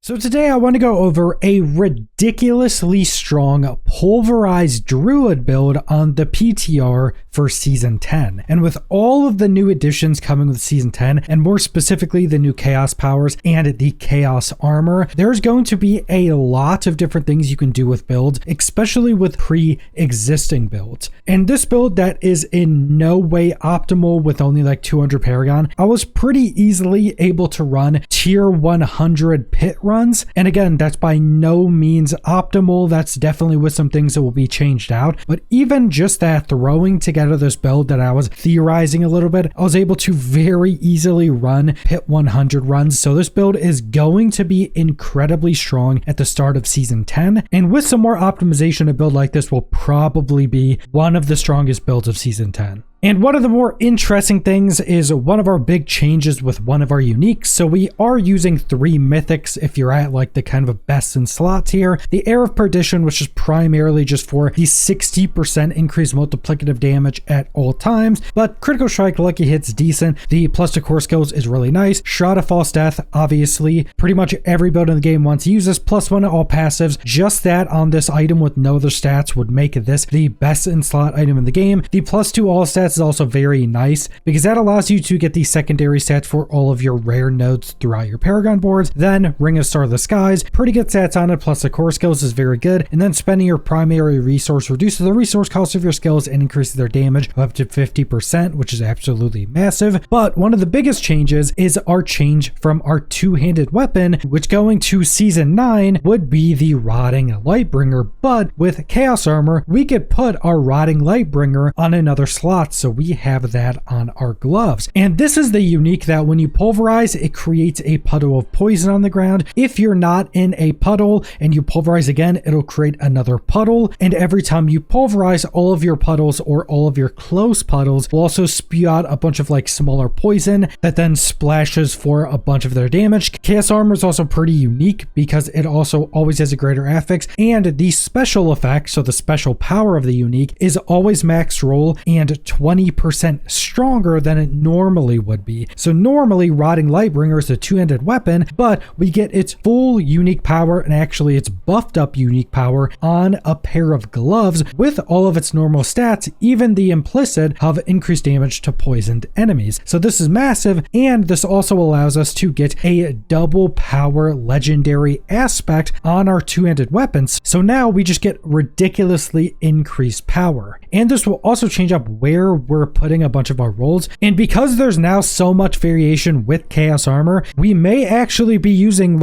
So today I want to go over a ridiculously strong pulverized Druid build on the PTR for Season 10. And with all of the new additions coming with Season 10, and more specifically the new Chaos powers and the Chaos armor, there's going to be a lot of different things you can do with builds, especially with pre-existing builds. And this build that is in no way optimal with only like 200 Paragon, I was pretty easily able to run tier 100 pit runs. And again, that's by no means optimal. That's definitely with some things that will be changed out. But even just that, throwing together this build that I was theorizing a little bit, I was able to very easily run pit 100 runs. So this build is going to be incredibly strong at the start of Season 10. And with some more optimization, a build like this will probably be one of the strongest builds of Season 10. And one of the more interesting things is one of our big changes with one of our uniques. So we are using 3 mythics if you're at like the kind of best in slot tier. The Air of Perdition, which is primarily just for the 60% increased multiplicative damage at all times, but Critical Strike, Lucky Hit's decent. The plus to core skills is really nice. Shroud of False Death, obviously, pretty much every build in the game wants to use this. +1 to all passives. Just that on this item with no other stats would make this the best in slot item in the game. The +2 all stats is also very nice because that allows you to get the secondary stats for all of your rare nodes throughout your Paragon boards. Then Ring of Star of the Skies, pretty good stats on it, plus the core skills is very good. And then spending your primary resource reduces the resource cost of your skills and increases their damage up to 50%, which is absolutely massive. But one of the biggest changes is our change from our two-handed weapon, which going to Season 9 would be the Rotting Lightbringer. But with Chaos Armor, we could put our Rotting Lightbringer on another slot. So we have that on our gloves. And this is the unique that when you pulverize, it creates a puddle of poison on the ground. If you're not in a puddle and you pulverize again, it'll create another puddle. And every time you pulverize, all of your puddles or all of your close puddles will also spew out a bunch of like smaller poison that then splashes for a bunch of their damage. Chaos Armor is also pretty unique because it also always has a greater affix, and the special effect, so the special power of the unique, is always max roll and 20% stronger than it normally would be. So normally Rotting Lightbringer is a two-handed weapon, but we get its full unique power and actually its buffed up unique power on a pair of gloves with all of its normal stats, even the implicit of increased damage to poisoned enemies. So this is massive, and this also allows us to get a double power legendary aspect on our two-handed weapons. So now we just get ridiculously increased power. And this will also change up where we're putting a bunch of our rolls. And because there's now so much variation with Chaos Armor, we may actually be using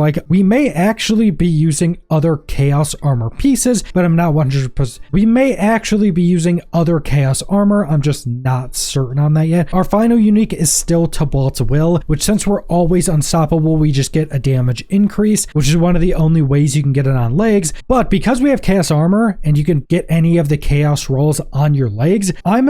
other Chaos Armor pieces, but I'm not 100%. We may actually be using other Chaos Armor. I'm just not certain on that yet. Our final unique is still Tibalt's Will, which since we're always unstoppable, we just get a damage increase, which is one of the only ways you can get it on legs. But because we have Chaos Armor and you can get any of the Chaos rolls on your legs, I'm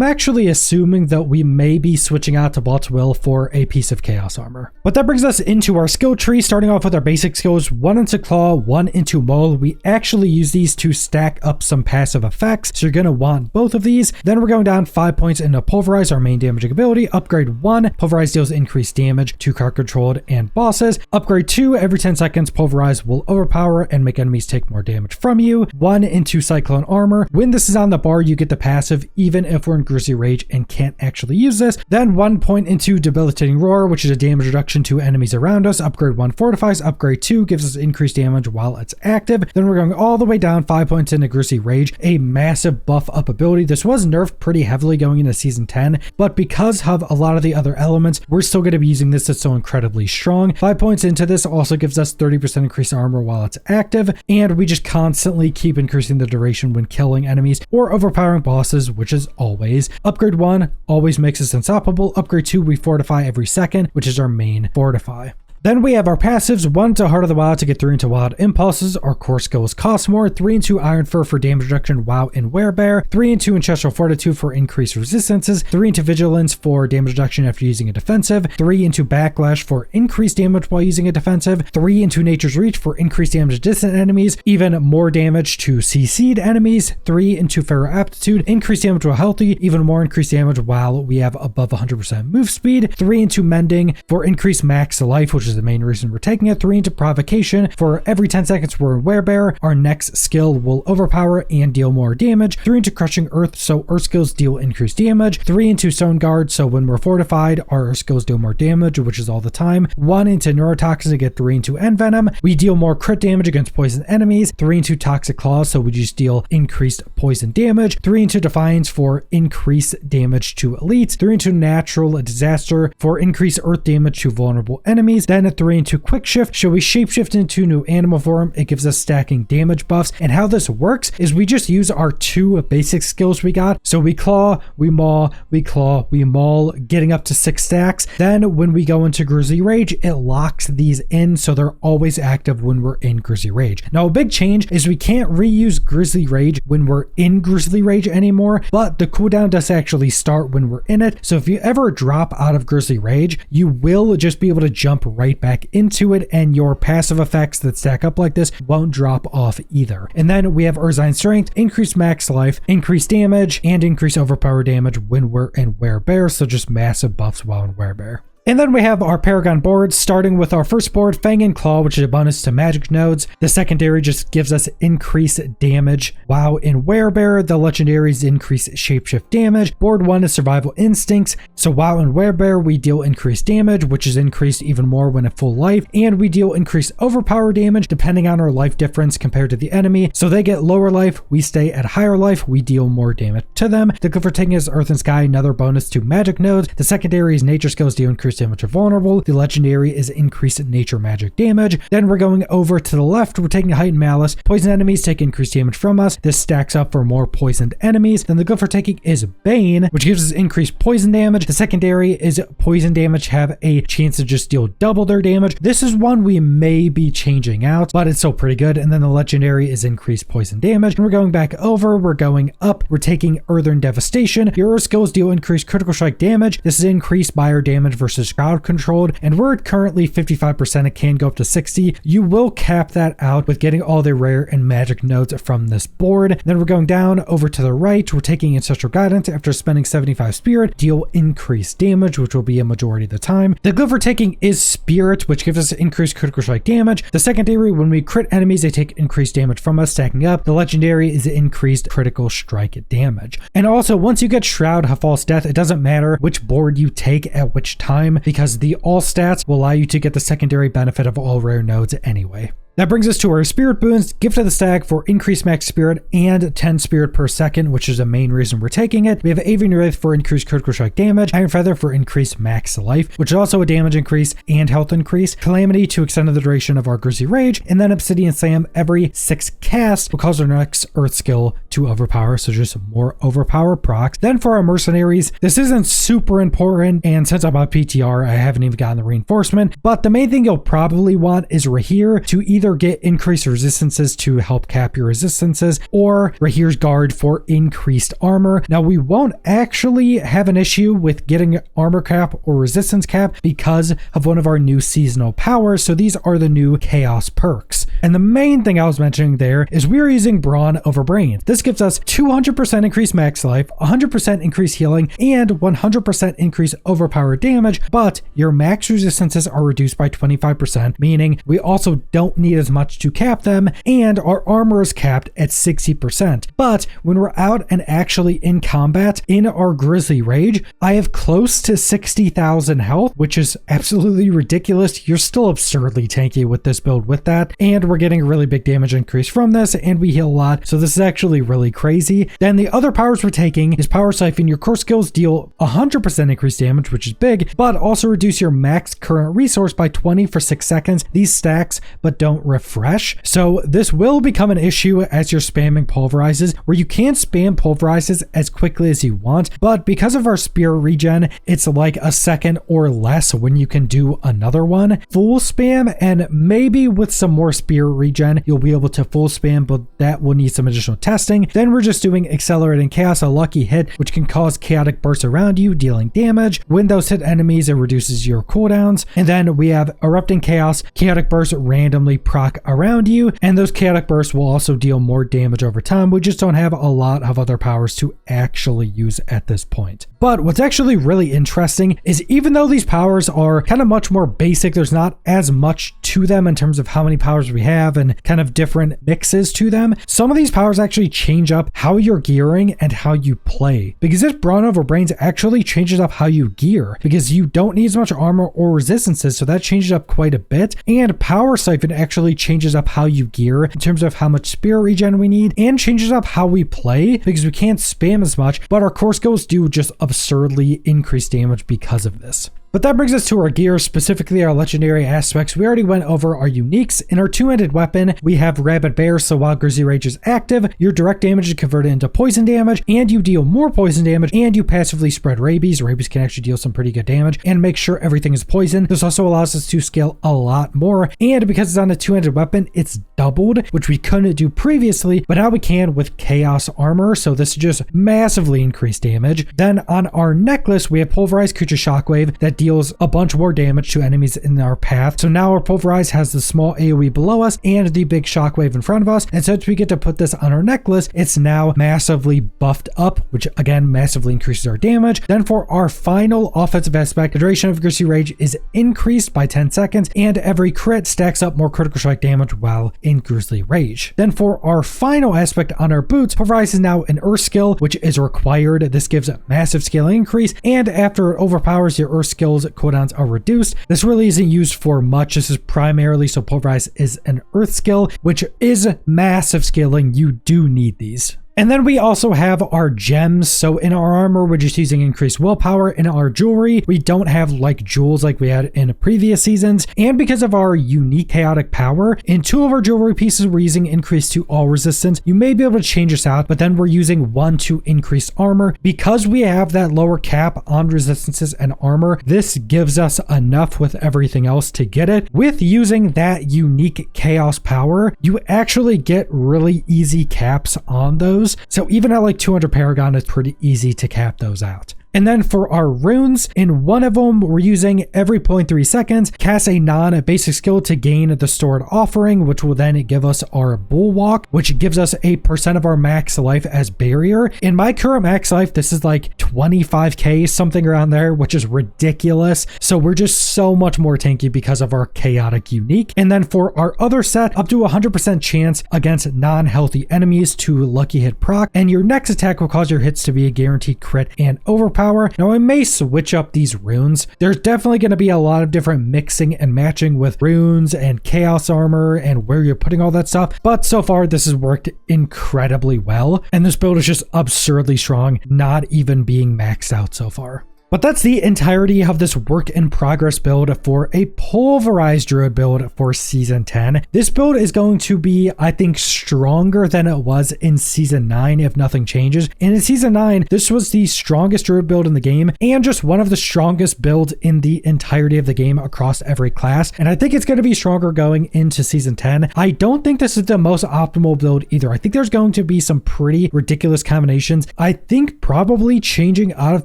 actually assuming that we may be switching out to Tibalt's Will for a piece of Chaos Armor. But that brings us into our skill tree, starting off with our basic skills, 1 into Claw, 1 into Maul. We actually use these to stack up some passive effects, so you're going to want both of these. Then we're going down 5 points into Pulverize, our main damaging ability. Upgrade 1, Pulverize deals increased damage to card controlled and bosses. Upgrade 2, every 10 seconds, Pulverize will overpower and make enemies take more damage from you. 1 into Cyclone Armor. When this is on the bar, you get the passive, even if we're in Grisly Rage and can't actually use this. Then 1 point into Debilitating Roar, which is a damage reduction to enemies around us. Upgrade 1 fortifies. Upgrade 2 gives us increased damage while it's active. Then we're going all the way down 5 points into Grisly Rage, a massive buff up ability. This was nerfed pretty heavily going into Season 10, but because of a lot of the other elements, we're still going to be using this. It's so incredibly strong. 5 points into this also gives us 30% increased armor while it's active, and we just constantly keep increasing the duration when killing enemies or overpowering bosses, which is always. Upgrade 1 always makes us unstoppable. Upgrade 2, we fortify every second, which is our main fortify. Then we have our passives, 1 to Heart of the Wild to get 3 into Wild Impulses. Our core skills cost more. 3 into Iron Fur for damage reduction while in Werebear. 3 into Ancestral Fortitude for increased resistances. 3 into Vigilance for damage reduction after using a defensive. 3 into Backlash for increased damage while using a defensive. 3 into Nature's Reach for increased damage to distant enemies, even more damage to CC'd enemies. 3 into Pharaoh Aptitude, increased damage while healthy, even more increased damage while we have above 100% move speed. 3 into Mending for increased max life, which which is the main reason we're taking it. 3 into provocation. For every 10 seconds we're in werebear, our next skill will overpower and deal more damage. 3 into crushing earth, so earth skills deal increased damage. 3 into stone guard, so when we're fortified, our earth skills deal more damage, which is all the time. 1 into neurotoxin to get 3 into envenom. We deal more crit damage against poison enemies. 3 into toxic claws, so we just deal increased poison damage. 3 into defiance for increased damage to elites. 3 into natural disaster for increased earth damage to vulnerable enemies. Then a 3 into quick shift, so we shapeshift into new animal form. It gives us stacking damage buffs. And how this works is we just use our 2 basic skills we got. So we claw, we maul, we claw, we maul, getting up to 6 stacks. Then when we go into Grizzly Rage, it locks these in, so they're always active when we're in Grizzly Rage. Now a big change is we can't reuse Grizzly Rage when we're in Grizzly Rage anymore, but the cooldown does actually start when we're in it. So if you ever drop out of Grizzly Rage, you will just be able to jump right back into it, and your passive effects that stack up like this won't drop off either. And then we have Urzine Strength, increased max life, increased damage, and increased overpower damage when we're in werebear, so just massive buffs while in werebear. And then we have our Paragon boards, starting with our first board, Fang and Claw, which is a bonus to magic nodes. The secondary just gives us increased damage. While in werebear, the legendaries increase shapeshift damage. Board 1 is Survival Instincts. So while in werebear, we deal increased damage, which is increased even more when at full life. And we deal increased overpower damage depending on our life difference compared to the enemy. So they get lower life, we stay at higher life, we deal more damage to them. The glyph for taking is Earth and Sky, another bonus to magic nodes. The secondary is Nature skills deal increased damage are vulnerable. The legendary is increased nature magic damage. Then we're going over to the left. We're taking Heightened Malice. Poison enemies take increased damage from us. This stacks up for more poisoned enemies. Then the glyph for taking is Bane, which gives us increased poison damage. The secondary is poison damage have a chance to just deal double their damage. This is one we may be changing out, but it's still pretty good. And then the legendary is increased poison damage. And we're going back over. We're going up. We're taking Earthern Devastation. Your Earth skills deal increased critical strike damage. This is increased by our damage versus crowd controlled, and we're at currently 55%. It can go up to 60. You will cap that out with getting all the rare and magic nodes from this board. Then we're going down over to the right. We're taking Ancestral Guidance. After spending 75 spirit, deal increased damage, which will be a majority of the time. The glyph for taking is Spirit, which gives us increased critical strike damage. The secondary, when we crit enemies, they take increased damage from us, stacking up. The legendary is increased critical strike damage. And also, once you get Shroud of False Death, it doesn't matter which board you take at which time, because the all stats will allow you to get the secondary benefit of all rare nodes anyway. That brings us to our spirit boons. Gift of the Stag for increased max spirit and 10 spirit per second, which is the main reason we're taking it. We have Avian Wraith for increased critical strike damage, Iron Feather for increased max life, which is also a damage increase and health increase, Calamity to extend the duration of our Grizzly Rage, and then Obsidian Slam every 6 casts will cause our next earth skill to overpower, so just more overpower procs. Then for our mercenaries, this isn't super important, and since I'm on PTR, I haven't even gotten the reinforcement, but the main thing you'll probably want is Rahir to either get increased resistances to help cap your resistances, or Rahir's Guard for increased armor. Now we won't actually have an issue with getting armor cap or resistance cap because of one of our new seasonal powers, so these are the new chaos perks. And the main thing I was mentioning there is we're using Brawn over Brain. This gives us 200% increased max life, 100% increased healing, and 100% increased overpower damage, but your max resistances are reduced by 25%, meaning we also don't need as much to cap them, and our armor is capped at 60%. But when we're out and actually in combat in our Grizzly Rage, I have close to 60,000 health, which is absolutely ridiculous. You're still absurdly tanky with this build with that, and we're getting a really big damage increase from this, and we heal a lot, so this is actually really crazy. Then the other powers we're taking is Power Siphon. Your core skills deal 100% increased damage, which is big, but also reduce your max current resource by 20 for 6 seconds. These stacks, but don't refresh. So this will become an issue as you're spamming pulverizes, where you can't spam pulverizes as quickly as you want, but because of our spear regen, it's like a second or less when you can do another one. Full spam, and maybe with some more spear spirit regen, you'll be able to full spam, but that will need some additional testing. Then we're just doing accelerating chaos, a lucky hit, which can cause chaotic bursts around you, dealing damage. When those hit enemies, it reduces your cooldowns. And then we have erupting chaos, chaotic bursts randomly proc around you, and those chaotic bursts will also deal more damage over time. We just don't have a lot of other powers to actually use at this point. But what's actually really interesting is even though these powers are kind of much more basic, there's not as much to them in terms of how many powers we have and kind of different mixes to them. Some of these powers actually change up how you're gearing and how you play, because this Brawn over Brains actually changes up how you gear, because you don't need as much armor or resistances, so that changes up quite a bit. And Power Siphon actually changes up how you gear in terms of how much spirit regen we need, and changes up how we play, because we can't spam as much, but our core skills do just absurdly increase damage because of this. But that brings us to our gear, specifically our legendary aspects. We already went over our uniques. In our two-handed weapon, we have Rabid Bear, so while Grizzly Rage is active, your direct damage is converted into poison damage, and you deal more poison damage, and you passively spread rabies. Rabies can actually deal some pretty good damage, and make sure everything is poison. This also allows us to scale a lot more, and because it's on a two-handed weapon, it's doubled, which we couldn't do previously, but now we can with Chaos Armor, so this just massively increased damage. Then on our necklace, we have Pulverize Creature Shockwave that deals a bunch more damage to enemies in our path. So now our Pulverize has the small AoE below us and the big shockwave in front of us. And since we get to put this on our necklace, it's now massively buffed up, which again massively increases our damage. Then for our final offensive aspect, the duration of Grizzly Rage is increased by 10 seconds, and every crit stacks up more critical strike damage while in Grizzly Rage. Then for our final aspect on our boots, Pulverize is now an Earth skill, which is required. This gives a massive scaling increase, and after it overpowers, your Earth skills cooldowns are reduced. This really isn't used for much. This is primarily so Pulverize is an Earth skill, which is massive scaling. You do need these. And then we also have our gems. So in our armor, we're just using increased willpower. In our jewelry, we don't have like jewels like we had in previous seasons. And because of our unique chaotic power, in 2 of our jewelry pieces, we're using increase to all resistance. You may be able to change this out, but then we're using 1 to increase armor. Because we have that lower cap on resistances and armor, this gives us enough with everything else to get it. With using that unique chaos power, you actually get really easy caps on those. So even at like 200 Paragon, it's pretty easy to cap those out. And then for our runes, in one of them, we're using every 0.3 seconds, cast a non-basic skill to gain the stored offering, which will then give us our bulwark, which gives us 8% of our max life as barrier. In my current max life, this is like 25k, something around there, which is ridiculous. So we're just so much more tanky because of our chaotic unique. And then for our other set, up to 100% chance against non-healthy enemies to lucky hit proc, and your next attack will cause your hits to be a guaranteed crit and overpower. Now I may switch up these runes. There's definitely going to be a lot of different mixing and matching with runes and chaos armor and where you're putting all that stuff, but so far this has worked incredibly well, and this build is just absurdly strong, not even being maxed out so far. But that's the entirety of this work in progress build for a pulverized druid build for season 10. This build is going to be, I think, stronger than it was in season 9 if nothing changes. And in season 9, this was the strongest druid build in the game and just one of the strongest builds in the entirety of the game across every class. And I think it's going to be stronger going into season 10. I don't think this is the most optimal build either. I think there's going to be some pretty ridiculous combinations. I think probably changing out of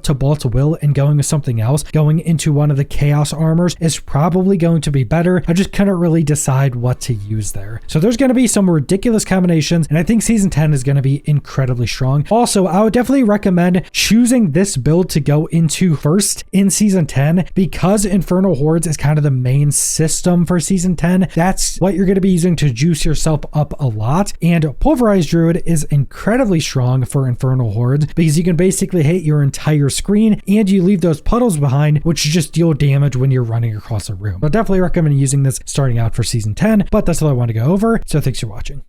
Tibalt's Will and going with something else, going into one of the chaos armors is probably going to be better. I just couldn't really decide what to use there. So there's going to be some ridiculous combinations, and I think season 10 is going to be incredibly strong. Also, I would definitely recommend choosing this build to go into first in season 10 because Infernal Hordes is kind of the main system for season 10. That's what you're going to be using to juice yourself up a lot. And Pulverized Druid is incredibly strong for Infernal Hordes because you can basically hit your entire screen and you leave those puddles behind, which just deal damage when you're running across a room. But definitely recommend using this starting out for season 10, but that's all I want to go over. So thanks for watching.